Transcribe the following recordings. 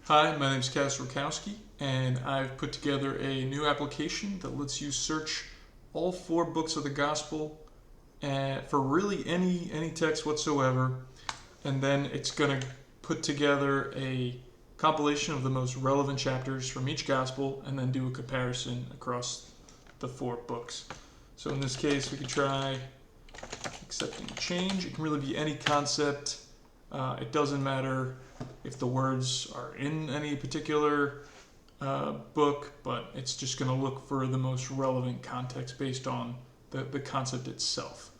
Hi, my name is Kaz Rokowski, and I've put together a new application that lets you search all 4 books of the Gospel for really any text whatsoever, and then it's going to put together a compilation of the most relevant chapters from each Gospel, and then do a comparison across the 4 books. So in this case, we could try accepting change. It can really be any concept. It doesn't matter if the words are in any particular book, but it's just going to look for the most relevant context based on the concept itself.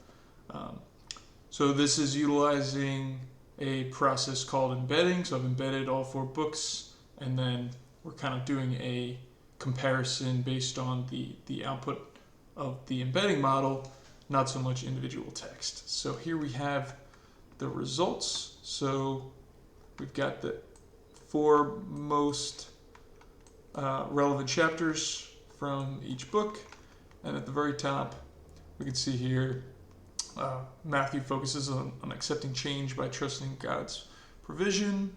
So this is utilizing a process called embedding. So I've embedded all 4 books, and then we're kind of doing a comparison based on the output of the embedding model, not so much individual text. So here we have the results. So we've got the 4 most relevant chapters from each book, and at the very top we can see here Matthew focuses on accepting change by trusting God's provision,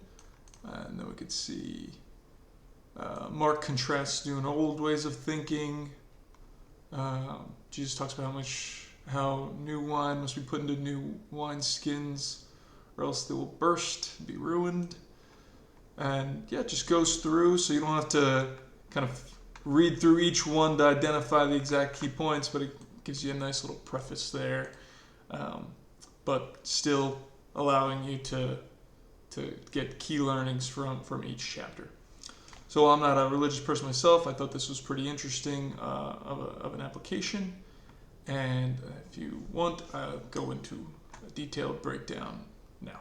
and then we could see Mark contrasts new and old ways of thinking. Jesus talks about how new wine must be put into new wine skins, or else they will burst and be ruined. And yeah, it just goes through, so you don't have to kind of read through each one to identify the exact key points, but it gives you a nice little preface there, but still allowing you to get key learnings from each chapter. So I'm not a religious person myself. I thought this was pretty interesting of an application, and if you want, I'll go into a detailed breakdown now.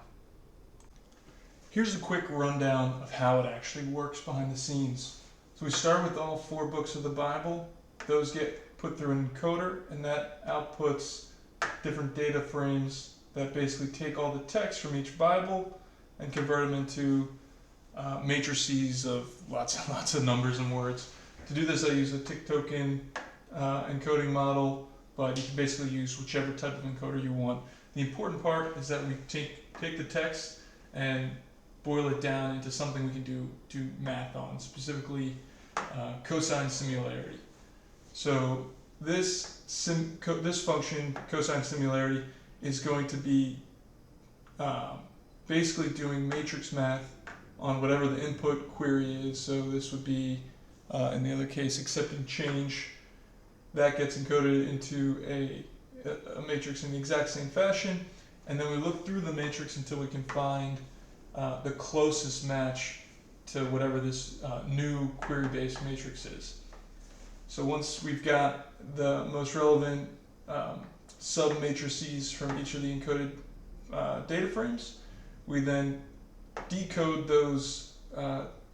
Here's a quick rundown of how it actually works behind the scenes. So we start with all 4 books of the Bible. Those get put through an encoder, and that outputs different data frames that basically take all the text from each Bible and convert them into matrices of lots of numbers and words. To do this, I use a tick token encoding model, but you can basically use whichever type of encoder you want. The important part is that we take the text and boil it down into something we can do math on, specifically cosine similarity. So this function, cosine similarity, is going to be basically doing matrix math on whatever the input query is. So this would be, in the other case, accepting change. That gets encoded into a matrix in the exact same fashion, and then we look through the matrix until we can find the closest match to whatever this new query-based matrix is. So once we've got the most relevant sub-matrices from each of the encoded data frames, we then decode those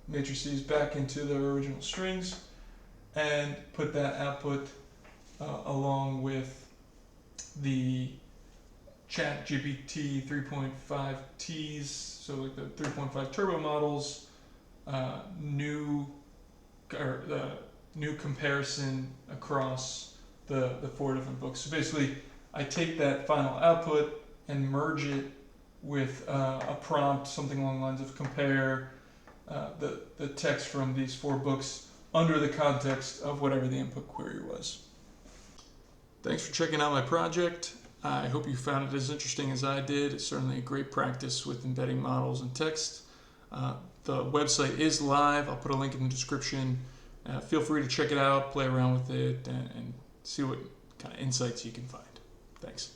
matrices back into their original strings and put that output along with the ChatGPT 3.5Ts, so like the 3.5 turbo models, new comparison across the 4 different books. So basically, I take that final output and merge it with a prompt, something along the lines of compare the text from these 4 books under the context of whatever the input query was. Thanks for checking out my project. I hope you found it as interesting as I did. It's certainly a great practice with embedding models and text. The website is live. I'll put a link in the description. Feel free to check it out, play around with it, and see what kind of insights you can find. Thanks.